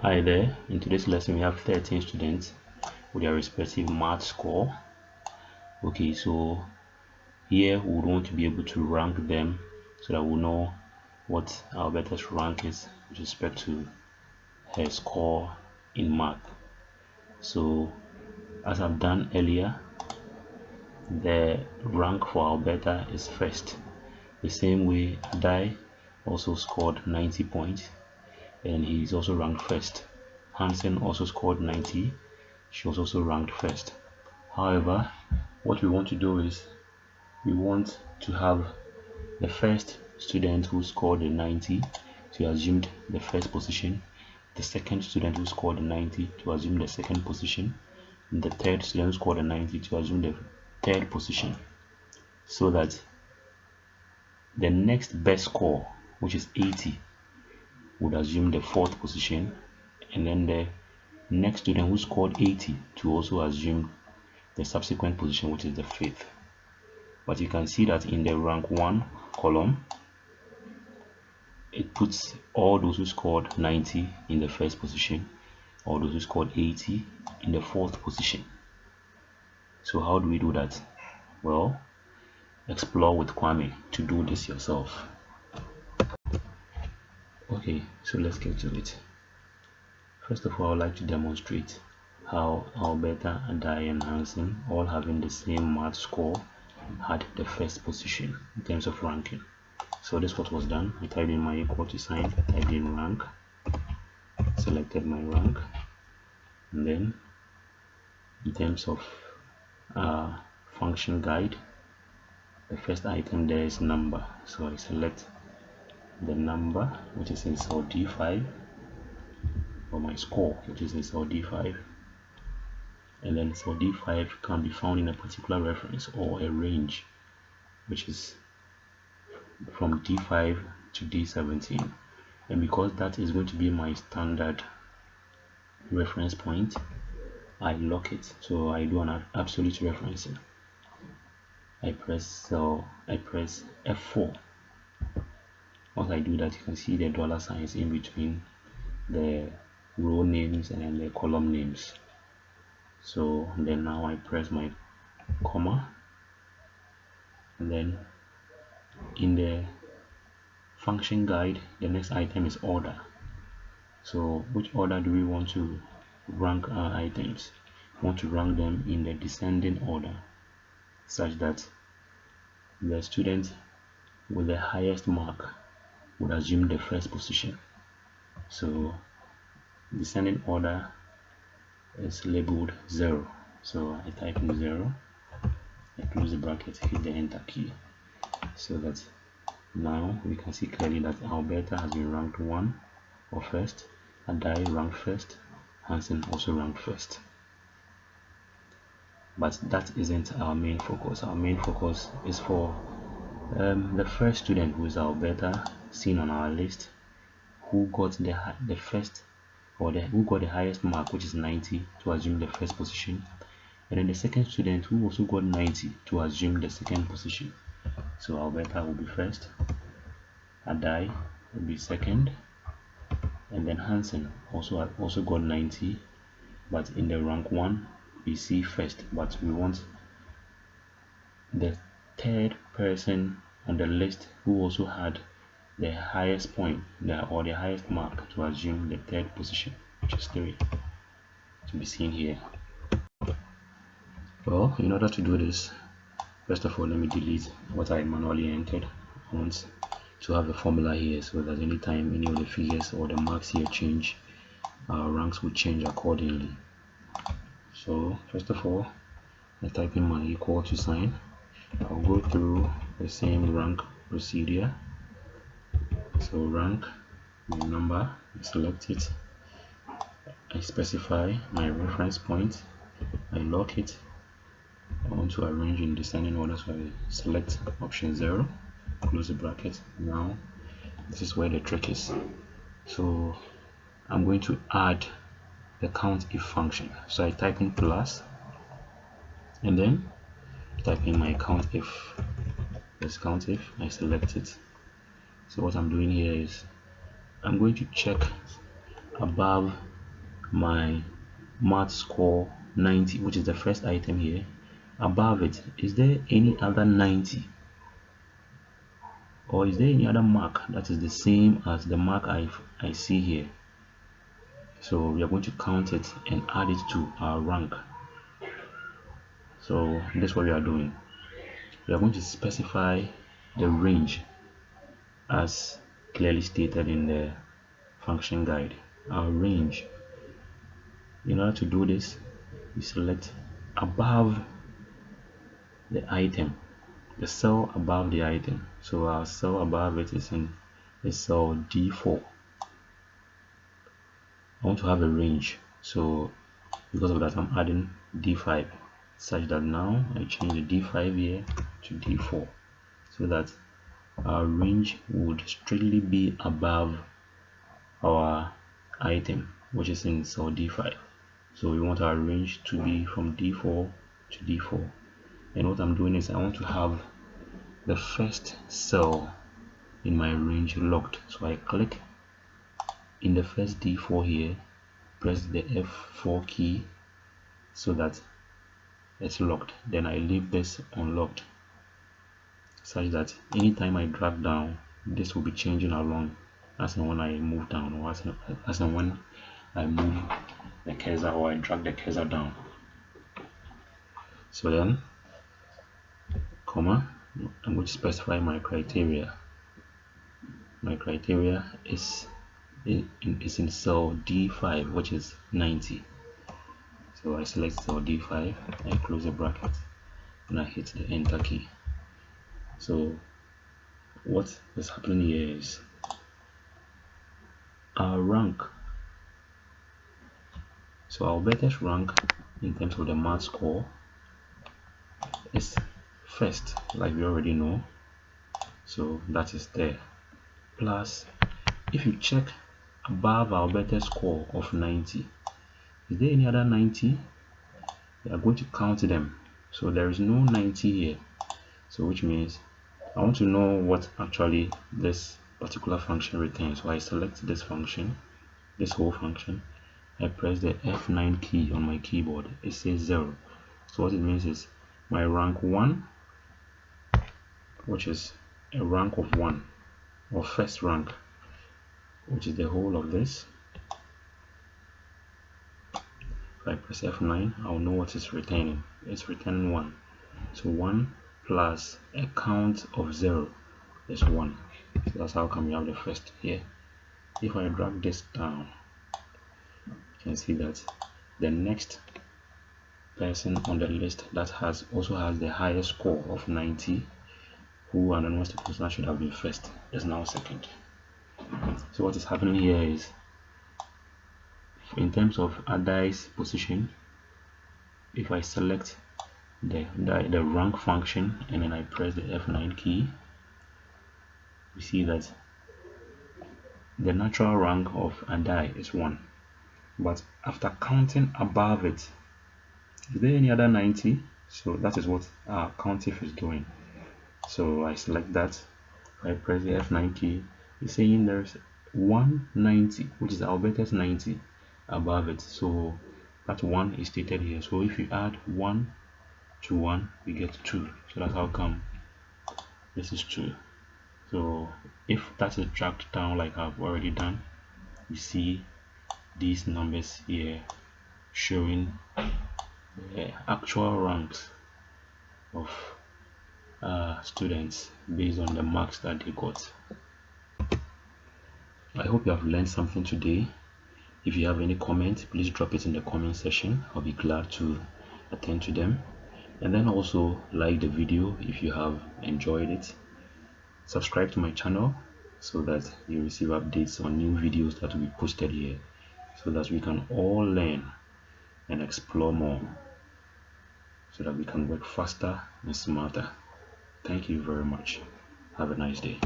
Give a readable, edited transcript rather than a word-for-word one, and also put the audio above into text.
Hi there, in today's lesson we have 13 students with their respective math score. Okay, so here we would want to be able to rank them so that we'll know what Alberta's rank is with respect to her score in math. So as I've done earlier, the rank for Alberta is first. The same way Adai also scored 90 points and he's also ranked first. Hansen also scored 90. She was also ranked first. However, what we want to do is we want to have the first student who scored a 90 to assume the first position, the second student who scored a 90 to assume the second position, and the third student who scored a 90 to assume the third position, so that the next best score, which is 80, would assume the fourth position, and then the next student who scored 80 to also assume the subsequent position, which is the fifth. But you can see that in the rank 1 column, it puts all those who scored 90 in the first position, all those who scored 80 in the fourth position. So how do we do that? Well, explore with Kwame to do this yourself. Okay, so let's get to it. First of all, I would like to demonstrate how Alberta, Adai, and Hansen, all having the same math score, had the first position in terms of ranking. So this is what was done. I typed in my equal to sign, typed in rank, selected my rank, and then in terms of function guide, the first item there is number. So I select the number, which is in cell D5, or my score, which is in cell D5, and then cell D5 can be found in a particular reference or a range, which is from D5 to D17. And because that is going to be my standard reference point, I lock it. So I do an absolute referencing. I press F4. Once I do that, you can see the dollar signs in between the row names and then the column names. So then now I press my comma, and then in the function guide, the next item is order. So which order do we want to rank our items? We want to rank them in the descending order, such that the student with the highest mark would assume the first position. So descending order is labeled 0. So I type in 0, I close the bracket, hit the enter key, so that now we can see clearly that Alberta has been ranked 1 or first, Adai ranked first, Hansen also ranked first. But that isn't our main focus. Our main focus is for the first student, who is Alberta, seen on our list, who got the first, or who got the highest mark, which is 90, to assume the first position, and then the second student who also got 90 to assume the second position. So Alberta will be first, Adai will be second, and then Hansen also got 90, but in the rank 1 we see first, but we want the third person on the list who also had the highest point or the highest mark to assume the third position, which is 3, to be seen here. Well, in order to do this, first of all, let me delete what I manually entered. I want to have a formula here so that anytime any of the figures or the marks here change, our ranks will change accordingly. So first of all, I type in my equal to sign. I'll go through the same rank procedure. So rank, my number, I select it, I specify my reference point, I lock it. I want to arrange in descending order, so I select option 0, close the bracket. Now this is where the trick is. So I'm going to add the Countif function. So I type in plus, and then type in my Countif. This Countif, I select it. So what I'm doing here is I'm going to check above my math score 90, which is the first item here. Above it, is there any other 90, or is there any other mark that is the same as the mark I see here? So we are going to count it and add it to our rank. So this is what we are doing. We are going to specify the range as clearly stated in the function guide. Our range. In order to do this, we select above the item, the cell above the item. So our cell above it is in the cell D4. I want to have a range, so because of that I'm adding D5, such that now I change the D5 here to D4, so that our range would strictly be above our item, which is in cell D5. So we want our range to be from D4 to D4. And what I'm doing is I want to have the first cell in my range locked. So I click in the first D4 here, press the F4 key so that it's locked. Then I leave this unlocked, such that anytime I drag down, this will be changing along as and when I move down, or as and when I move the cursor or I drag the cursor down. So then, comma, I'm going to specify my criteria. My criteria is in cell D5, which is 90. So I select cell D5, I close the bracket, and I hit the enter key. So what is happening here is our rank. So our Alberta's rank in terms of the math score is first, like we already know. So that is there. Plus, if you check above our Alberta's score of 90, is there any other 90? We are going to count them. So there is no 90 here. So which means I want to know what actually this particular function returns. So I select this function, this whole function. I press the F9 key on my keyboard. It says 0. So what it means is my rank 1, which is a rank of 1, or first rank, which is the whole of this. If I press F9, I'll know what it's returning. It's returning 1. So 1 plus a count of 0 is 1. So that's how come we have the first here. If I drag this down, you can see that the next person on the list that also has the highest score of 90, who anonymous person should have been first, is now second. So what is happening here is, in terms of a dice position, if I select the rank function and then I press the F9 key, we see that the natural rank of a die is 1. But after counting above it, is there any other 90? So that is what our Countif is doing. So I select that, I press the F9 key, it's saying there's 190, which is Alberta's 90 above it. So that 1 is stated here. So if you add 1 to 1, we get 2. So that's how come this is 2. So if that is dragged down like I've already done, you see these numbers here showing the actual ranks of students based on the marks that they got. I hope you have learned something today. If you have any comment, please drop it in the comment section. I'll be glad to attend to them. And then also like the video if you have enjoyed it. Subscribe to my channel so that you receive updates on new videos that will be posted here, so that we can all learn and explore more, so that we can work faster and smarter. Thank you very much. Have a nice day.